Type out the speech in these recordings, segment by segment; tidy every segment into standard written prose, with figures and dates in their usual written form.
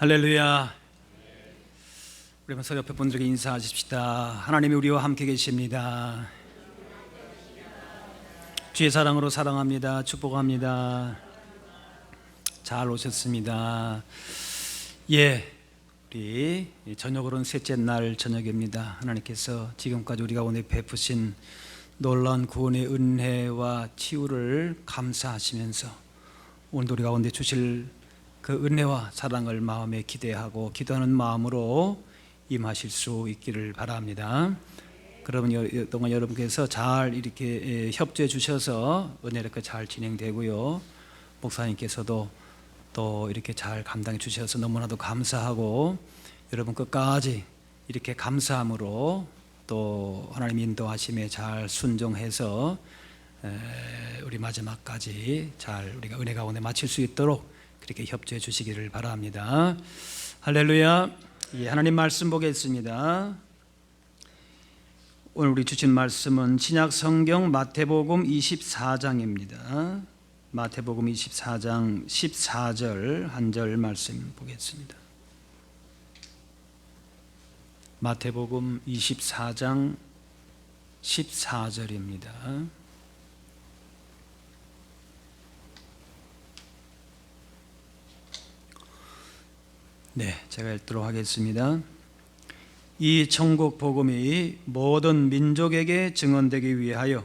할렐루야. 우리 서로 옆에 분들에게 인사하십시다. 하나님이 우리와 함께 계십니다. 주의 사랑으로 사랑합니다. 축복합니다. 잘 오셨습니다. 우리 저녁으로는 셋째 날 저녁입니다. 하나님께서 지금까지 우리 가운데 베푸신 놀라운 구원의 은혜와 치유를 감사하시면서 오늘도 우리 가운데 주실 그 은혜와 사랑을 마음에 기대하고 기도하는 마음으로 임하실 수 있기를 바랍니다. 그러면 동안 여러분께서 잘 이렇게 협조해 주셔서 은혜롭게 잘 진행되고요. 목사님께서도 또 이렇게 잘 감당해 주셔서 너무나도 감사하고, 여러분 끝까지 이렇게 감사함으로 또 하나님 인도하심에 잘 순종해서 우리 마지막까지 잘 우리가 은혜 가운데 마칠 수 있도록 그렇게 협조해 주시기를 바랍니다. 할렐루야. 하나님 말씀 보겠습니다. 오늘 우리 주신 말씀은 신약 성경 마태복음 24장입니다. 마태복음 24장 14절 한 절 말씀 보겠습니다. 마태복음 24장 14절입니다. 제가 읽도록 하겠습니다. 이 천국 복음이 모든 민족에게 증언되기 위하여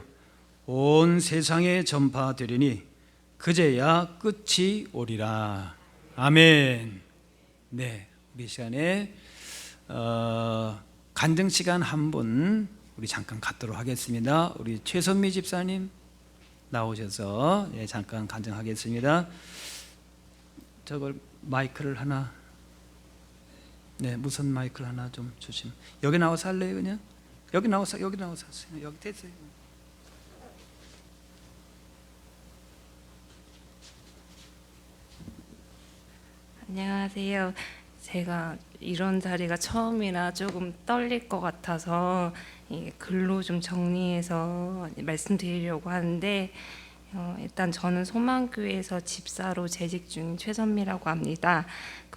온 세상에 전파되리니 그제야 끝이 오리라. 아멘. 우리 시간에 간증 시간 한 분 우리 잠깐 갖도록 하겠습니다. 우리 최선미 집사님 나오셔서 잠깐 간증하겠습니다. 저걸 마이크를 하나, 무선 마이크를 하나 좀 주시면. 여기 나와서 할래요? 그냥 여기 나와서 하세요. 여기 됐어요. 안녕하세요. 제가 이런 자리가 처음이라 조금 떨릴 것 같아서 글로 좀 정리해서 말씀드리려고 하는데, 일단 저는 소망교회에서 집사로 재직 중인 최선미라고 합니다.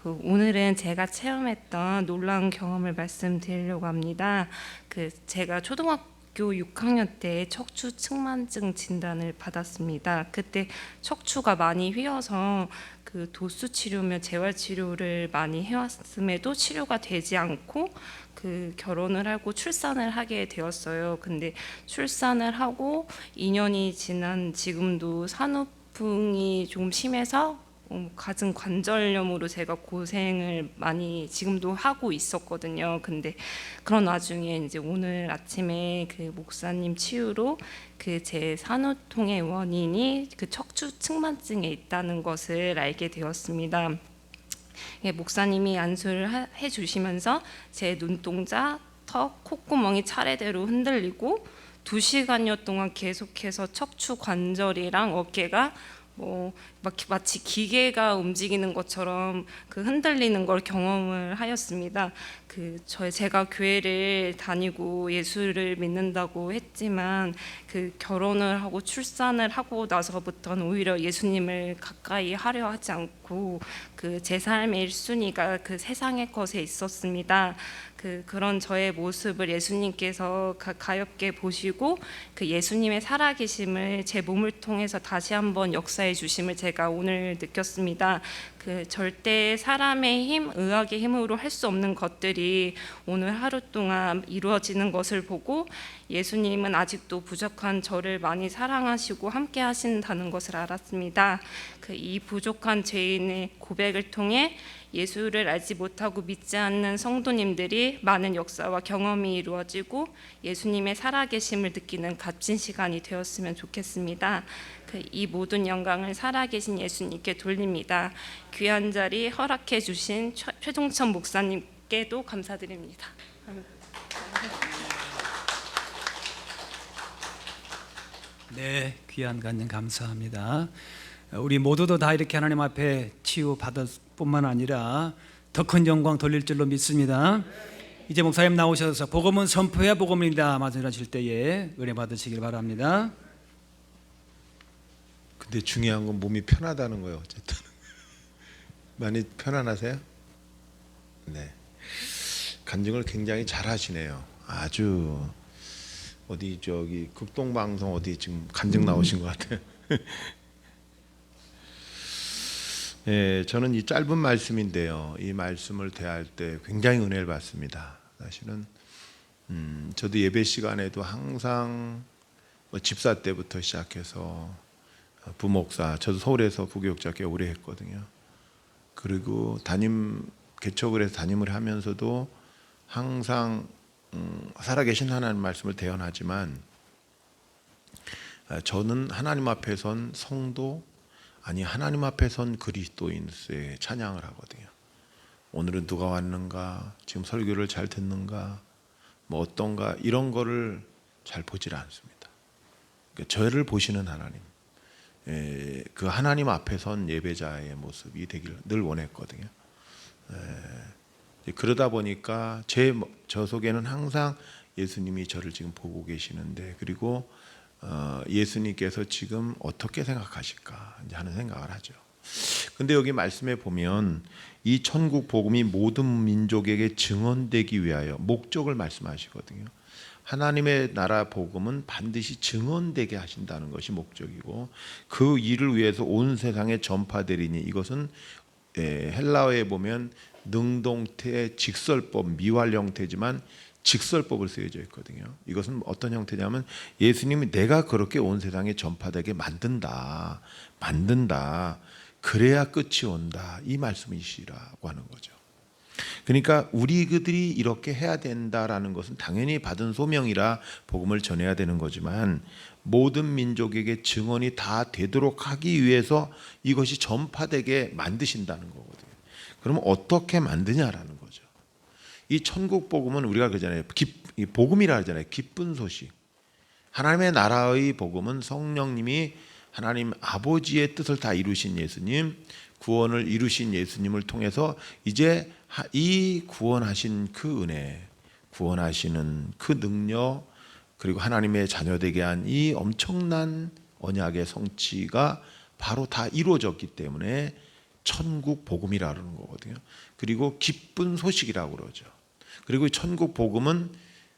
오늘은 제가 체험했던 놀라운 경험을 말씀드리려고 합니다. 제가 초등학교 6학년 때 척추 측만증 진단을 받았습니다. 그때 척추가 많이 휘어서 도수 치료며 재활 치료를 많이 해왔음에도 치료가 되지 않고 결혼을 하고 출산을 하게 되었어요. 근데 출산을 하고 2년이 지난 지금도 산후풍이 조금 심해서 가슴 관절염으로 제가 고생을 많이 지금도 하고 있었거든요. 근데 그런 와중에 이제 오늘 아침에 목사님 치유로 제 산후통의 원인이 척추 측만증에 있다는 것을 알게 되었습니다. 목사님이 안수를 해주시면서 제 눈동자, 턱, 콧구멍이 차례대로 흔들리고 2시간여 동안 계속해서 척추 관절이랑 어깨가 마치 기계가 움직이는 것처럼 흔들리는 걸 경험을 하였습니다. 제가 교회를 다니고 예수를 믿는다고 했지만 결혼을 하고 출산을 하고 나서부터는 오히려 예수님을 가까이 하려 하지 않고 제 삶의 1순위가 세상의 것에 있었습니다. 그런 저의 모습을 예수님께서 가엾게 보시고 예수님의 살아계심을 제 몸을 통해서 다시 한번 역사해 주심을 제가 오늘 느꼈습니다. 절대 사람의 힘, 의학의 힘으로 할 수 없는 것들이 오늘 하루 동안 이루어지는 것을 보고 예수님은 아직도 부족한 저를 많이 사랑하시고 함께 하신다는 것을 알았습니다. 이 부족한 죄인의 고백을 통해 예수를 알지 못하고 믿지 않는 성도님들이 많은 역사와 경험이 이루어지고 예수님의 살아계심을 느끼는 값진 시간이 되었으면 좋겠습니다. 이 모든 영광을 살아계신 예수님께 돌립니다. 귀한 자리 허락해 주신 최종천 목사님께도 감사드립니다. 귀한 간증 감사합니다. 우리 모두도 다 이렇게 하나님 앞에 치유받을 뿐만 아니라 더 큰 영광 돌릴 줄로 믿습니다. 이제 목사님 나오셔서 복음은 선포해야 복음입니다 말씀하실 때에 은혜 받으시길 바랍니다. 근데 중요한 건 몸이 편하다는 거예요. 어쨌든 많이 편안하세요? 네, 간증을 굉장히 잘하시네요. 아주 어디 저기 극동방송 어디 지금 간증 나오신 것 같아요. 예, 저는 이 짧은 말씀인데요. 이 말씀을 대할 때 굉장히 은혜를 받습니다. 사실은 저도 예배 시간에도 항상 뭐 집사 때부터 시작해서 부목사, 저도 서울에서 부교육자 꽤 오래 했거든요. 그리고 개척을 해서 담임을 하면서도 항상 살아계신 하나님 말씀을 대언하지만 저는 하나님 앞에 선 성도, 아니 하나님 앞에 선 그리스도인으로서의 찬양을 하거든요. 오늘은 누가 왔는가, 지금 설교를 잘 듣는가, 뭐 어떤가, 이런 거를 잘 보질 않습니다. 그러니까 저를 보시는 하나님, 그 하나님 앞에 선 예배자의 모습이 되길 늘 원했거든요. 그러다 보니까 저 속에는 항상 예수님이 저를 지금 보고 계시는데, 그리고 예수님께서 지금 어떻게 생각하실까 하는 생각을 하죠. 근데 여기 말씀에 보면 이 천국 복음이 모든 민족에게 증언되기 위하여 목적을 말씀하시거든요. 하나님의 나라 복음은 반드시 증언되게 하신다는 것이 목적이고, 그 일을 위해서 온 세상에 전파되리니, 이것은 헬라어에 보면 능동태 직설법, 미활 형태지만 직설법을 쓰여져 있거든요. 이것은 어떤 형태냐면 예수님이 내가 그렇게 온 세상에 전파되게 만든다. 그래야 끝이 온다. 이 말씀이시라고 하는 거죠. 그러니까 우리들이 이렇게 해야 된다라는 것은 당연히 받은 소명이라 복음을 전해야 되는 거지만, 모든 민족에게 증언이 다 되도록 하기 위해서 이것이 전파되게 만드신다는 거거든요. 그러면 어떻게 만드냐라는 거죠. 이 천국 복음은 우리가 그러잖아요. 복음이라 하잖아요. 기쁜 소식. 하나님의 나라의 복음은 성령님이 하나님 아버지의 뜻을 다 이루신 예수님, 구원을 이루신 예수님을 통해서 이제 이 구원하신 그 은혜, 구원하시는 그 능력, 그리고 하나님의 자녀되게 한 이 엄청난 언약의 성취가 바로 다 이루어졌기 때문에 천국 복음이라는 거거든요. 그리고 기쁜 소식이라고 그러죠. 그리고 천국 복음은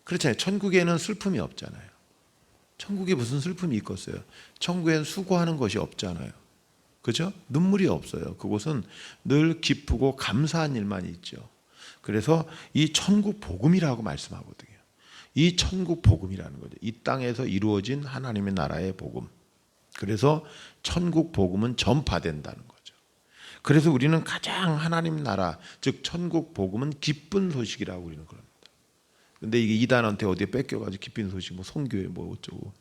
그렇잖아요. 천국에는 슬픔이 없잖아요. 천국에 무슨 슬픔이 있겠어요? 천국엔 수고하는 것이 없잖아요. 그죠? 눈물이 없어요. 그곳은 늘 기쁘고 감사한 일만 있죠. 그래서 이 천국 복음이라고 말씀하거든요. 이 천국 복음이라는 거죠. 이 땅에서 이루어진 하나님의 나라의 복음. 그래서 천국 복음은 전파된다는 거죠. 그래서 우리는 가장 하나님 나라, 즉 천국 복음은 기쁜 소식이라고 우리는 그럽니다. 근데 이게 이단한테 어디에 뺏겨가지고 기쁜 소식, 뭐 선교회 뭐 어쩌고,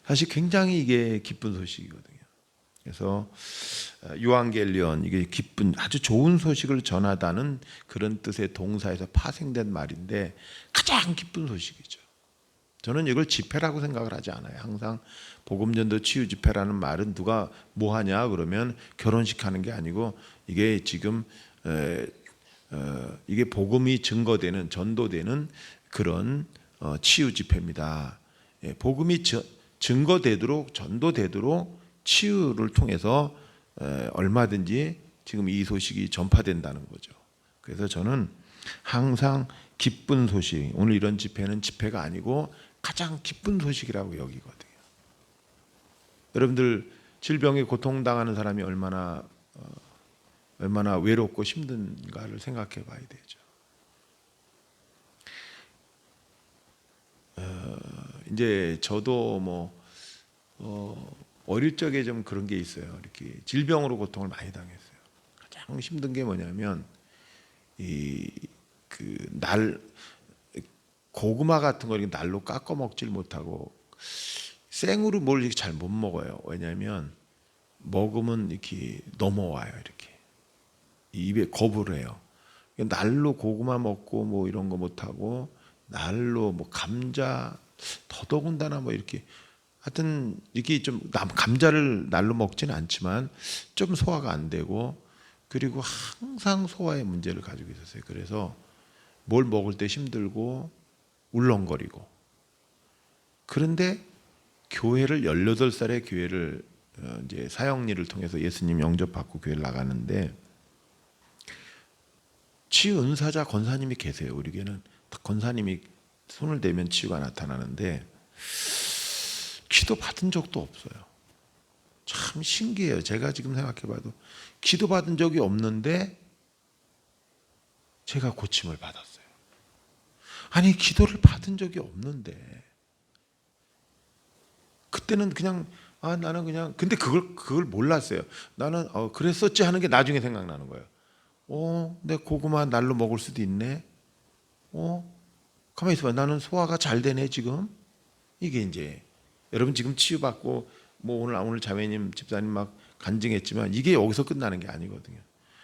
사실 굉장히 이게 기쁜 소식이거든요. 그래서 유앙겔리온, 이게 기쁜, 아주 좋은 소식을 전하다는 그런 뜻의 동사에서 파생된 말인데 가장 기쁜 소식이죠. 저는 이걸 집회라고 생각을 하지 않아요. 항상 복음전도 치유 집회라는 말은 누가 뭐 하냐 그러면 결혼식 하는 게 아니고, 이게 지금 이게 복음이 증거되는, 전도되는 그런 치유 집회입니다. 복음이 증거되도록, 전도되도록 치유를 통해서 얼마든지 지금 이 소식이 전파된다는 거죠. 그래서 저는 항상 기쁜 소식, 오늘 이런 집회는 집회가 아니고 가장 기쁜 소식이라고 여기거든요. 여러분들 질병에 고통당하는 사람이 얼마나 외롭고 힘든가를 생각해 봐야 되죠. 이제 저도 어릴 적에 좀 그런 게 있어요. 이렇게 질병으로 고통을 많이 당했어요. 가장 힘든 게 뭐냐면 고구마 같은 거 이렇게 날로 깎아 먹질 못하고 생으로 뭘 이렇게 잘 못 먹어요. 왜냐하면 먹으면 이렇게 넘어와요. 이렇게 입에 거부를 해요. 날로 고구마 먹고 뭐 이런 거 못하고, 날로 뭐 감자, 더더군다나 뭐 이렇게 하여튼 이게 좀 감자를 날로 먹지는 않지만 좀 소화가 안 되고, 그리고 항상 소화에 문제를 가지고 있었어요. 그래서 뭘 먹을 때 힘들고 울렁거리고. 그런데 교회를 18살에 교회를 이제 사역리를 통해서 예수님 영접받고 교회를 나가는데, 치유 은사자 권사님이 계세요. 우리 교회는 권사님이 손을 대면 치유가 나타나는데 기도 받은 적도 없어요. 참 신기해요. 제가 지금 생각해봐도 기도 받은 적이 없는데 제가 고침을 받았어요. 아니 기도를 받은 적이 없는데 그때는 그냥 나는 그냥 근데 그걸 몰랐어요. 나는 그랬었지 하는 게 나중에 생각나는 거예요. 내 고구마 날로 먹을 수도 있네. 가만히 있어봐. 나는 소화가 잘 되네 지금. 이게 이제 여러분 지금 치유받고 뭐 오늘 자매님 집사님 막 간증했지만 이게 여기서 끝나는 게 아니거든요.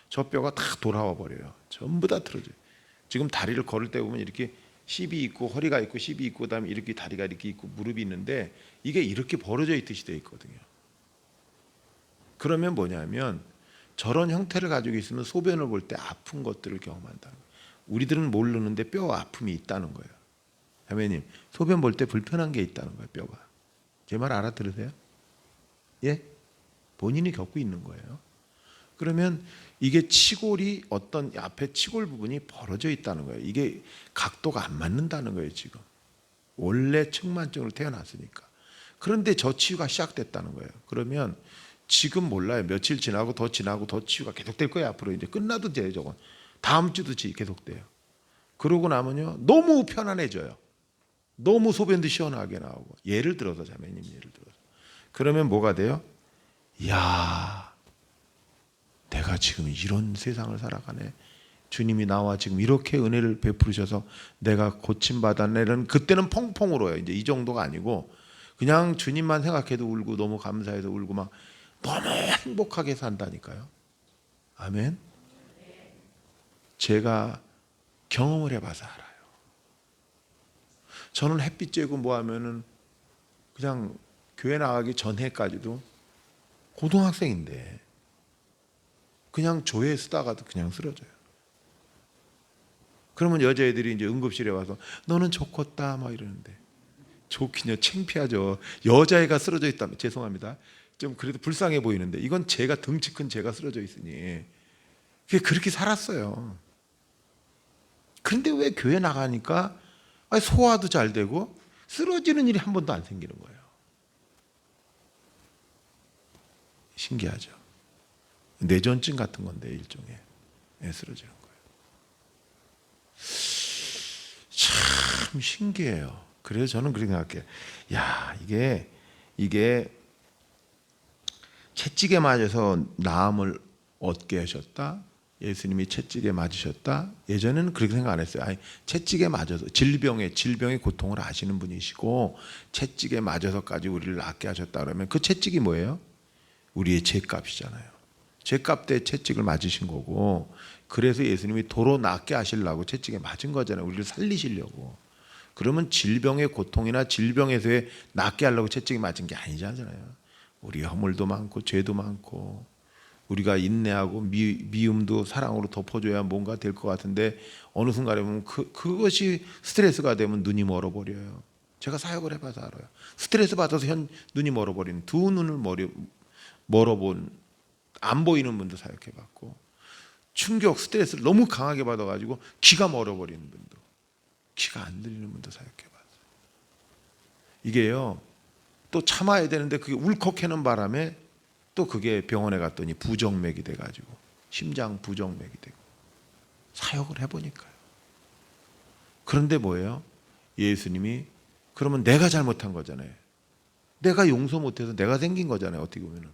저 뼈가 다 돌아와 버려요. 전부 다 틀어져요. 지금 다리를 걸을 때 보면 이렇게 힙이 있고 허리가 있고 힙이 있고 그다음에 이렇게 다리가 이렇게 있고 무릎이 있는데 이게 이렇게 벌어져 있듯이 돼 있거든요. 그러면 뭐냐면 저런 형태를 가지고 있으면 소변을 볼 때 아픈 것들을 경험한다는 거예요. 우리들은 모르는데 뼈 아픔이 있다는 거예요. 자매님 소변 볼 때 불편한 게 있다는 거예요. 뼈가. 제 말 알아들으세요? 예? 본인이 겪고 있는 거예요. 그러면 이게 치골이 어떤 앞에 치골 부분이 벌어져 있다는 거예요. 이게 각도가 안 맞는다는 거예요. 지금 원래 측만증으로 태어났으니까. 그런데 저 치유가 시작됐다는 거예요. 그러면 지금 몰라요. 며칠 지나고 더 치유가 계속될 거예요. 앞으로 이제 끝나도 돼요. 저건 다음 주도 계속돼요. 그러고 나면요 너무 편안해져요. 너무 소변도 시원하게 나오고. 예를 들어서 자매님 예를 들어서 그러면 뭐가 돼요? 이야 내가 지금 이런 세상을 살아가네. 주님이 나와 지금 이렇게 은혜를 베푸셔서 내가 고침받았네는 그때는 펑펑 울어요. 이제 이 정도가 아니고 그냥 주님만 생각해도 울고 너무 감사해서 울고 막 너무 행복하게 산다니까요. 아멘. 제가 경험을 해봐서 알아요. 저는 햇빛 쬐고 뭐 하면은 그냥 교회 나가기 전해까지도 고등학생인데 그냥 조에 쓰다가도 그냥 쓰러져요. 그러면 여자애들이 이제 응급실에 와서 너는 좋겠다 막 이러는데 좋긴요. 창피하죠. 여자애가 쓰러져 있다면 죄송합니다. 좀 그래도 불쌍해 보이는데 이건 제가 덩치 큰 제가 쓰러져 있으니 그렇게 살았어요. 그런데 왜 교회 나가니까 소화도 잘 되고 쓰러지는 일이 한 번도 안 생기는 거예요. 신기하죠. 뇌전증 같은 건데 일종의 쓰러지는 거예요. 참 신기해요. 그래서 저는 그렇게 생각해요. 야 이게 채찍에 맞아서 나음을 얻게 하셨다. 예수님이 채찍에 맞으셨다. 예전에는 그렇게 생각 안 했어요. 채찍에 맞아서 질병의 고통을 아시는 분이시고 채찍에 맞아서까지 우리를 낫게 하셨다 그러면 그 채찍이 뭐예요? 우리의 죄값이잖아요. 죄값 때 채찍을 맞으신 거고 그래서 예수님이 도로 낫게 하시려고 채찍에 맞은 거잖아요. 우리를 살리시려고. 그러면 질병의 고통이나 질병에서의 낫게 하려고 채찍이 맞은 게 아니잖아요. 우리 허물도 많고 죄도 많고 우리가 인내하고 미움도 사랑으로 덮어줘야 뭔가 될 것 같은데 어느 순간에 보면 그것이 스트레스가 되면 눈이 멀어버려요. 제가 사역을 해봐서 알아요. 스트레스 받아서 눈이 멀어버리는 두 눈을 멀어본 안 보이는 분도 사역해봤고 충격 스트레스를 너무 강하게 받아가지고 귀가 멀어버리는 분도 귀가 안 들리는 분도 사역해봤어요. 이게요 또 참아야 되는데 그게 울컥하는 바람에 또 그게 병원에 갔더니 부정맥이 돼가지고 심장 부정맥이 되고 사역을 해보니까요. 그런데 뭐예요? 예수님이 그러면 내가 잘못한 거잖아요. 내가 용서 못해서 내가 생긴 거잖아요. 어떻게 보면은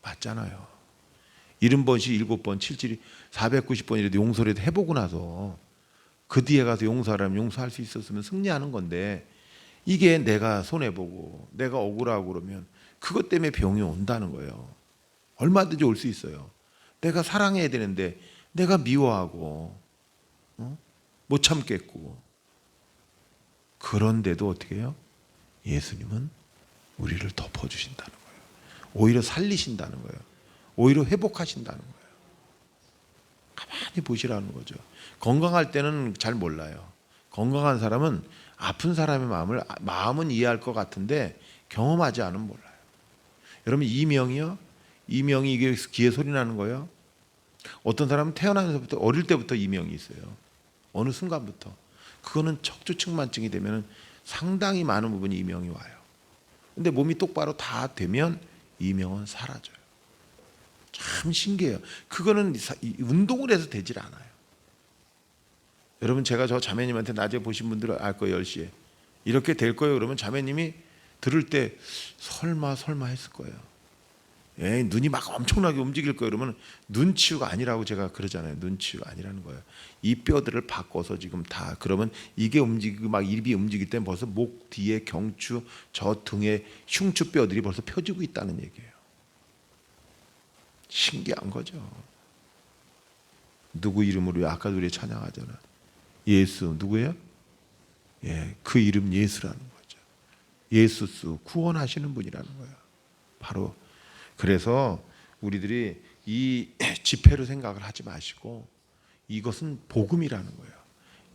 맞잖아요. 70번씩 7번 7질이 490번이라도 용서라도 해보고 나서 그 뒤에 가서 용서하라면 용서할 수 있었으면 승리하는 건데 이게 내가 손해보고 내가 억울하고 그러면 그것 때문에 병이 온다는 거예요. 얼마든지 올 수 있어요. 내가 사랑해야 되는데 내가 미워하고 못 참겠고 그런데도 어떻게 해요? 예수님은 우리를 덮어주신다는 거예요. 오히려 살리신다는 거예요. 오히려 회복하신다는 거예요. 가만히 보시라는 거죠. 건강할 때는 잘 몰라요. 건강한 사람은 아픈 사람의 마음은 이해할 것 같은데 경험하지 않으면 몰라요. 여러분 이명이 이게 귀에 소리 나는 거예요. 어떤 사람은 태어나면서부터 어릴 때부터 이명이 있어요. 어느 순간부터. 그거는 척추측만증이 되면 상당히 많은 부분이 이명이 와요. 근데 몸이 똑바로 다 되면 이명은 사라져요. 참 신기해요. 그거는 운동을 해서 되질 않아요. 여러분 제가 저 자매님한테 낮에 보신 분들은 알 거예요. 10시에 이렇게 될 거예요. 그러면 자매님이 들을 때 설마 했을 거예요. 눈이 막 엄청나게 움직일 거예요. 그러면 눈치유가 아니라고 제가 그러잖아요. 눈치유가 아니라는 거예요. 이 뼈들을 바꿔서 지금 다 그러면 이게 움직이고 막 입이 움직일 때 벌써 목 뒤에 경추 저 등에 흉추 뼈들이 벌써 펴지고 있다는 얘기예요. 신기한 거죠. 누구 이름으로 아까도 우리 찬양하잖아. 예수 누구예요? 그 이름 예수라는 거죠. 예수스 구원하시는 분이라는 거예요. 바로 그래서 우리들이 이 지폐로 생각을 하지 마시고 이것은 복음이라는 거예요.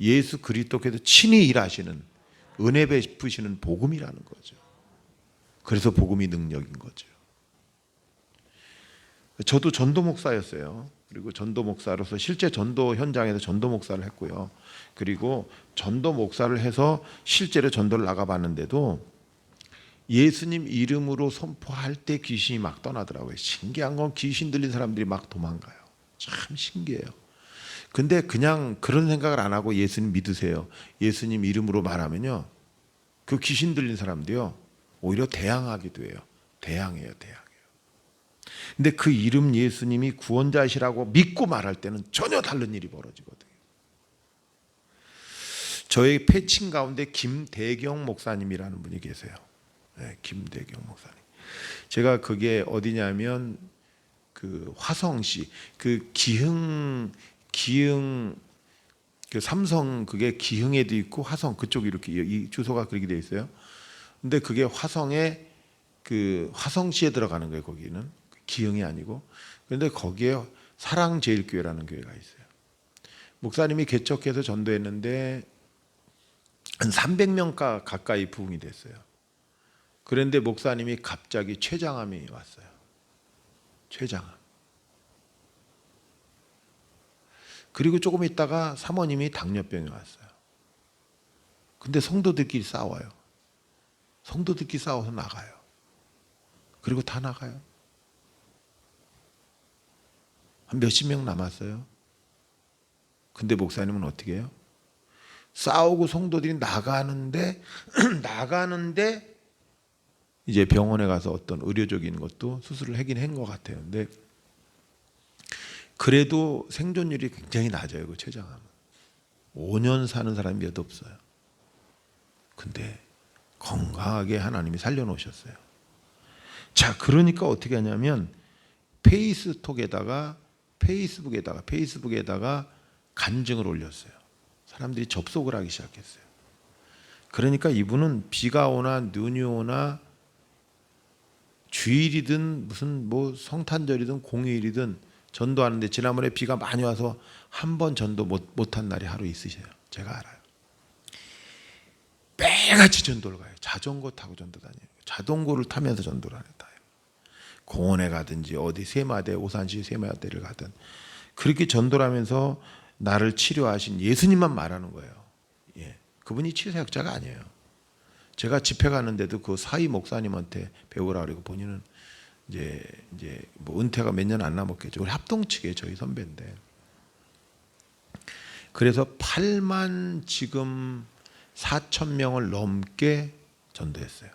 예수 그리스도께서 친히 일하시는 은혜 베푸시는 복음이라는 거죠. 그래서 복음이 능력인 거죠. 저도 전도 목사였어요. 그리고 전도 목사로서 실제 전도 현장에서 전도 목사를 했고요. 그리고 전도 목사를 해서 실제로 전도를 나가봤는데도 예수님 이름으로 선포할 때 귀신이 막 떠나더라고요. 신기한 건 귀신 들린 사람들이 막 도망가요. 참 신기해요. 근데 그냥 그런 생각을 안 하고 예수님 믿으세요. 예수님 이름으로 말하면요. 그 귀신 들린 사람도요. 오히려 대항하기도 해요. 대항해요. 근데 그 이름 예수님이 구원자시라고 믿고 말할 때는 전혀 다른 일이 벌어지거든요. 저의 패친 가운데 김대경 목사님이라는 분이 계세요. 김대경 목사님. 제가 그게 어디냐면 그 화성시 그 기흥 그 삼성 그게 기흥에도 있고 화성 그쪽 이렇게 이 주소가 그렇게 돼 있어요. 근데 그게 화성에 그 화성시에 들어가는 거예요. 거기는 기흥이 아니고. 그런데 거기에 사랑제일교회라는 교회가 있어요. 목사님이 개척해서 전도했는데 한 300명 가까이 부흥이 됐어요. 그런데 목사님이 갑자기 췌장암이 왔어요. 췌장암. 그리고 조금 있다가 사모님이 당뇨병이 왔어요. 근데 성도들끼리 싸워요. 성도들끼리 싸워서 나가요. 그리고 다 나가요. 한 몇십 명 남았어요. 근데 목사님은 어떻게 해요? 싸우고 성도들이 나가는데 이제 병원에 가서 어떤 의료적인 것도 수술을 하긴 한 것 같아요. 근데 그래도 생존율이 굉장히 낮아요. 그 췌장암은 5년 사는 사람이 몇 없어요. 근데 건강하게 하나님이 살려놓으셨어요. 자, 그러니까 어떻게 하냐면 페이스북에다가 간증을 올렸어요. 사람들이 접속을 하기 시작했어요. 그러니까 이분은 비가 오나 눈이 오나 주일이든 무슨 뭐 성탄절이든 공휴일이든 전도하는데 지난번에 비가 많이 와서 한 번 전도 못한 날이 하루 있으셔요. 제가 알아요. 매일같이 전도를 가요. 자전거 타고 전도 다녀요. 자전거를 타면서 전도를 하요. 공원에 가든지 어디 세마대 오산시 세마대를 가든 그렇게 전도를 하면서 나를 치료하신 예수님만 말하는 거예요. 그분이 치료사역자가 아니에요. 제가 집회 가는데도 그 사이 목사님한테 배우라 그러고 본인은 이제 뭐 은퇴가 몇 년 안 남았겠죠. 우리 합동 측에 저희 선배인데. 그래서 8만 지금 4천 명을 넘게 전도했어요.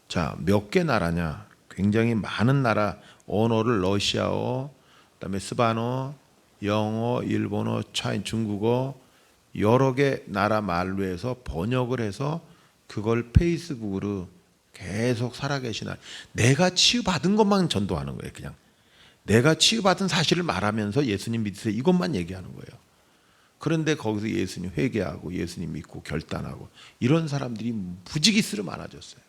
자, 몇 개 나라냐? 굉장히 많은 나라 언어를 러시아어, 그다음에 스바너, 영어, 일본어, 차인, 중국어 여러 개 나라 말로 해서 번역을 해서 그걸 페이스북으로 계속 살아계신 내가 치유받은 것만 전도하는 거예요. 그냥 내가 치유받은 사실을 말하면서 예수님 믿으세요 이것만 얘기하는 거예요. 그런데 거기서 예수님 회개하고 예수님 믿고 결단하고 이런 사람들이 무지기스로 많아졌어요.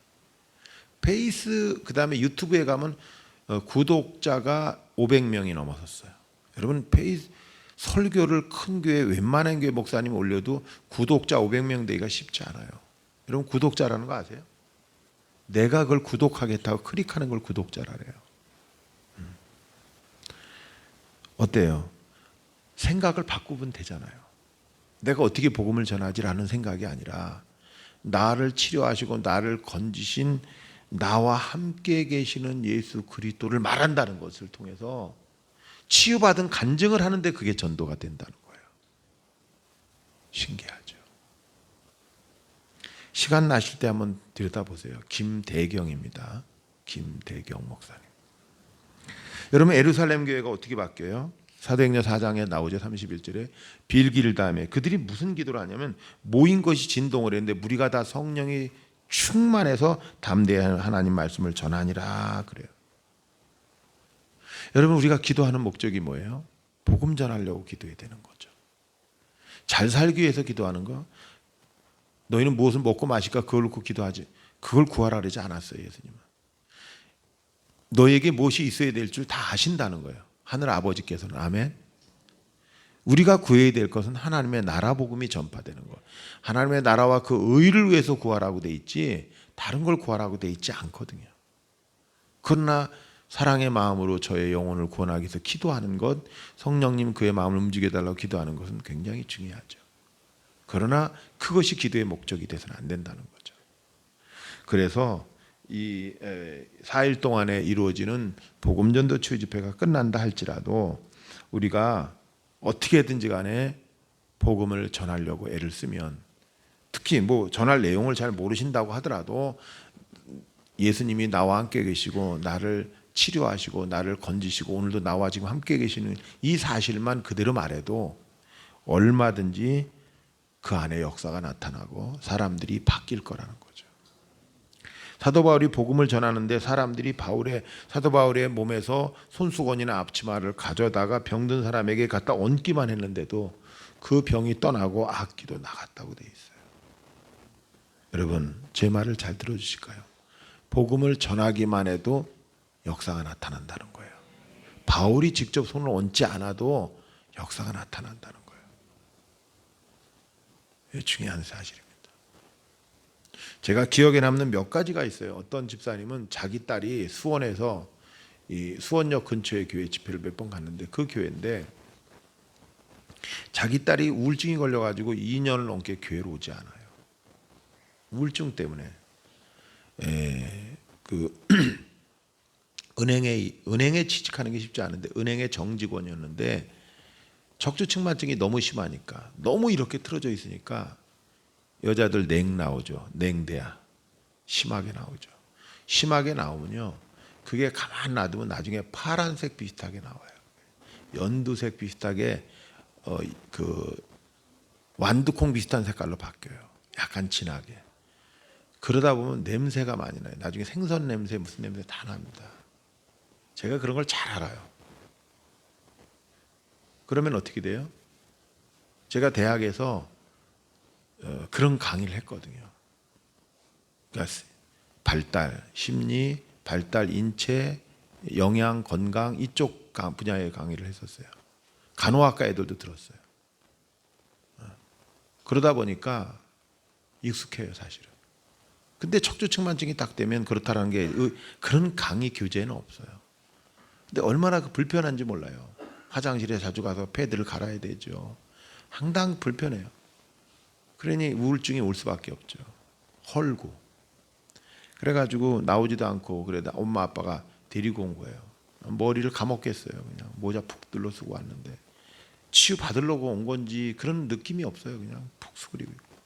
그다음에 유튜브에 가면 구독자가 500명이 넘어섰어요. 여러분 설교를 큰 교회 웬만한 교회 목사님 올려도 구독자 500명 되기가 쉽지 않아요. 여러분 구독자라는 거 아세요? 내가 그걸 구독하겠다고 클릭하는 걸 구독자라래요. 어때요? 생각을 바꾸면 되잖아요. 내가 어떻게 복음을 전하지라는 생각이 아니라 나를 치료하시고 나를 건지신 나와 함께 계시는 예수 그리스도를 말한다는 것을 통해서 치유받은 간증을 하는데 그게 전도가 된다는 거예요. 신기하죠. 시간 나실 때 한번 들여다보세요. 김대경입니다. 김대경 목사님. 여러분 예루살렘 교회가 어떻게 바뀌어요? 사도행전 4장에 나오죠. 31절에 빌기를 그들이 무슨 기도를 하냐면 모인 것이 진동을 했는데 무리가 다 성령이 충만해서 담대한 하나님 말씀을 전하니라 그래요. 여러분 우리가 기도하는 목적이 뭐예요? 복음 전하려고 기도해야 되는 거죠. 잘 살기 위해서 기도하는 거. 너희는 무엇을 먹고 마실까 그걸 놓고 기도하지. 그걸 구하라 그러지 않았어요. 예수님은. 너에게 무엇이 있어야 될 줄 다 아신다는 거예요. 하늘 아버지께서는. 아멘. 우리가 구해야 될 것은 하나님의 나라 복음이 전파되는 것. 하나님의 나라와 그 의를 위해서 구하라고 돼 있지 다른 걸 구하라고 돼 있지 않거든요. 그러나 사랑의 마음으로 저의 영혼을 구원하기 위해서 기도하는 것, 성령님 그의 마음을 움직여달라고 기도하는 것은 굉장히 중요하죠. 그러나 그것이 기도의 목적이 돼서는 안 된다는 거죠. 그래서 이 4일 동안에 이루어지는 복음전도 치유 집회가 끝난다 할지라도 우리가 어떻게든지 간에 복음을 전하려고 애를 쓰면, 특히 뭐 전할 내용을 잘 모르신다고 하더라도 예수님이 나와 함께 계시고 나를 치료하시고 나를 건지시고 오늘도 나와 지금 함께 계시는 이 사실만 그대로 말해도 얼마든지 그 안에 역사가 나타나고 사람들이 바뀔 거라는 거죠. 사도 바울이 복음을 전하는데 사람들이 사도 바울의 몸에서 손수건이나 앞치마를 가져다가 병든 사람에게 갖다 얹기만 했는데도 그 병이 떠나고 악기도 나갔다고 돼 있어요. 여러분 제 말을 잘 들어주실까요? 복음을 전하기만 해도 역사가 나타난다는 거예요. 바울이 직접 손을 얹지 않아도 역사가 나타난다는 거예요. 이게 중요한 사실입니다. 제가 기억에 남는 몇 가지가 있어요. 어떤 집사님은 자기 딸이 수원에서 이 수원역 근처의 교회 집회를 몇 번 갔는데 그 교회인데 자기 딸이 우울증이 걸려가지고 2년을 넘게 교회로 오지 않아요. 우울증 때문에 은행에 취직하는 게 쉽지 않은데 은행의 정직원이었는데 적조측만증이 너무 심하니까 너무 이렇게 틀어져 있으니까 여자들 냉 나오죠. 냉대야. 심하게 나오죠. 심하게 나오면요. 그게 가만 놔두면 나중에 파란색 비슷하게 나와요. 연두색 비슷하게 그 완두콩 비슷한 색깔로 바뀌어요. 약간 진하게. 그러다 보면 냄새가 많이 나요. 나중에 생선 냄새 무슨 냄새 다 납니다. 제가 그런 걸 잘 알아요. 그러면 어떻게 돼요? 제가 대학에서 그런 강의를 했거든요. 그러니까 발달, 심리, 발달, 인체, 영양, 건강 이쪽 분야의 강의를 했었어요. 간호학과 애들도 들었어요. 그러다 보니까 익숙해요, 사실은. 근데 척추측만증이 딱 되면 그렇다라는 게 그런 강의 교재는 없어요. 근데 얼마나 불편한지 몰라요. 화장실에 자주 가서 패드를 갈아야 되죠. 상당히 불편해요. 그러니 우울증이 올 수밖에 없죠. 헐고. 그래가지고 나오지도 않고 그래다 엄마 아빠가 데리고 온 거예요. 머리를 감았겠어요. 그냥 모자 푹 눌러 쓰고 왔는데 치유 받으려고 온 건지 그런 느낌이 없어요. 그냥 푹 수그리고 있고.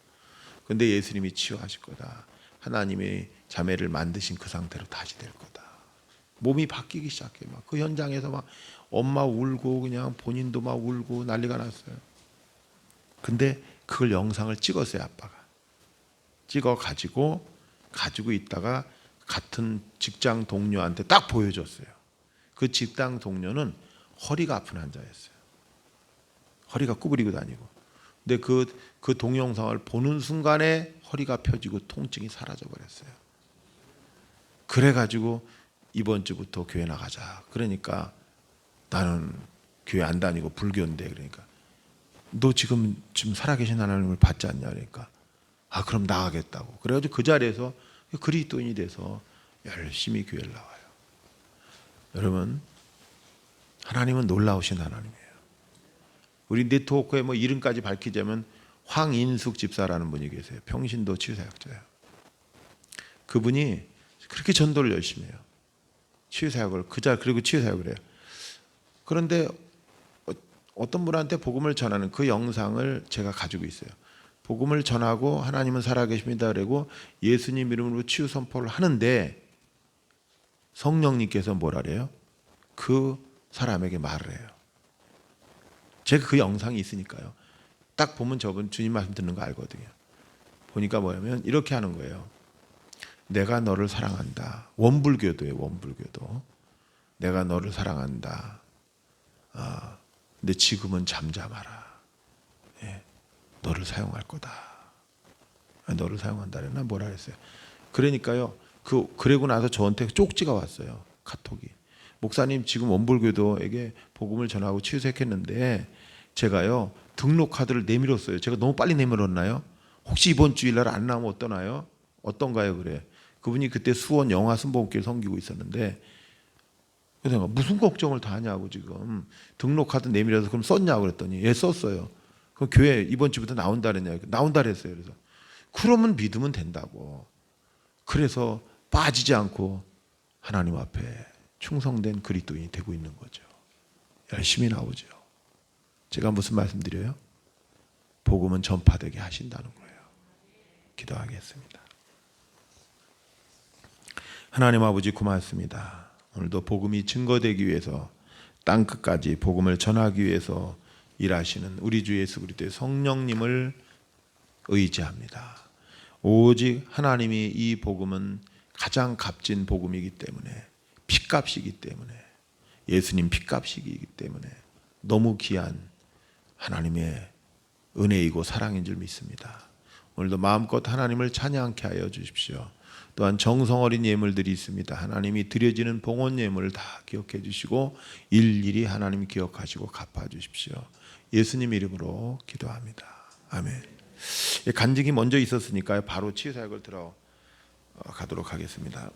근데 예수님이 치유하실 거다. 하나님이 자매를 만드신 그 상태로 다시 될 거다. 몸이 바뀌기 시작해. 막 그 현장에서 막 엄마 울고 그냥 본인도 막 울고 난리가 났어요. 근데 그걸 영상을 찍었어요, 아빠가. 찍어 가지고 있다가 같은 직장 동료한테 딱 보여줬어요. 그 직장 동료는 허리가 아픈 환자였어요. 허리가 구부리고 다니고. 근데 그 동영상을 보는 순간에 허리가 펴지고 통증이 사라져 버렸어요. 그래가지고 이번 주부터 교회 나가자. 그러니까 나는 교회 안 다니고 불교인데 그러니까 너 지금 살아계신 하나님을 받지 않냐 그러니까 아 그럼 나가겠다고. 그래가지고 그 자리에서 그리스도인이 돼서 열심히 교회를 나와요. 여러분 하나님은 놀라우신 하나님이에요. 우리 네트워크에 뭐 이름까지 밝히자면 황인숙 집사라는 분이 계세요. 평신도 치유사역자예요. 그분이 그렇게 전도를 열심히 해요. 치유사역을 그리고 치유사역을 해요. 그런데 어떤 분한테 복음을 전하는 그 영상을 제가 가지고 있어요. 복음을 전하고 하나님은 살아계십니다 그러고 예수님 이름으로 치유 선포를 하는데 성령님께서 뭐라 그래요? 그 사람에게 말을 해요. 제가 그 영상이 있으니까요. 딱 보면 저분 주님 말씀 듣는 거 알거든요. 보니까 뭐냐면 이렇게 하는 거예요. 내가 너를 사랑한다. 원불교도예요. 원불교도. 내가 너를 사랑한다. 근데 지금은 잠잠하라. 예, 너를 사용할 거다. 너를 사용한다려나 뭐라 그랬어요. 그러니까요. 그러고 나서 저한테 쪽지가 왔어요. 카톡이. 목사님 지금 원불교도에게 복음을 전하고 치유색했는데 제가요 등록 카드를 내밀었어요. 제가 너무 빨리 내밀었나요? 혹시 이번 주일날 안 나오면 어떠나요? 어떤가요? 그래. 그분이 그때 수원 영화 순복음교회 섬기고 있었는데 그래서 내가 무슨 걱정을 다 하냐고 지금 등록 카드 내밀어서 그럼 썼냐고 그랬더니 예 썼어요. 그럼 교회 이번 주부터 나온다 그랬냐? 나온다 그랬어요. 그래서 그러면 믿으면 된다고. 그래서 빠지지 않고 하나님 앞에 충성된 그리스도인이 되고 있는 거죠. 열심히 나오죠. 제가 무슨 말씀드려요? 복음은 전파되게 하신다는 거예요. 기도하겠습니다. 하나님 아버지 고맙습니다. 오늘도 복음이 증거되기 위해서 땅 끝까지 복음을 전하기 위해서 일하시는 우리 주 예수 그리스도의 성령님을 의지합니다. 오직 하나님이 이 복음은 가장 값진 복음이기 때문에 핏값이기 때문에 예수님 핏값이기 때문에 너무 귀한 하나님의 은혜이고 사랑인 줄 믿습니다. 오늘도 마음껏 하나님을 찬양케 하여 주십시오. 또한 정성 어린 예물들이 있습니다. 하나님이 드려지는 봉헌 예물을 다 기억해 주시고 일일이 하나님 기억하시고 갚아 주십시오. 예수님 이름으로 기도합니다. 아멘. 간증이 먼저 있었으니까요. 바로 치유사역을 들어가도록 하겠습니다.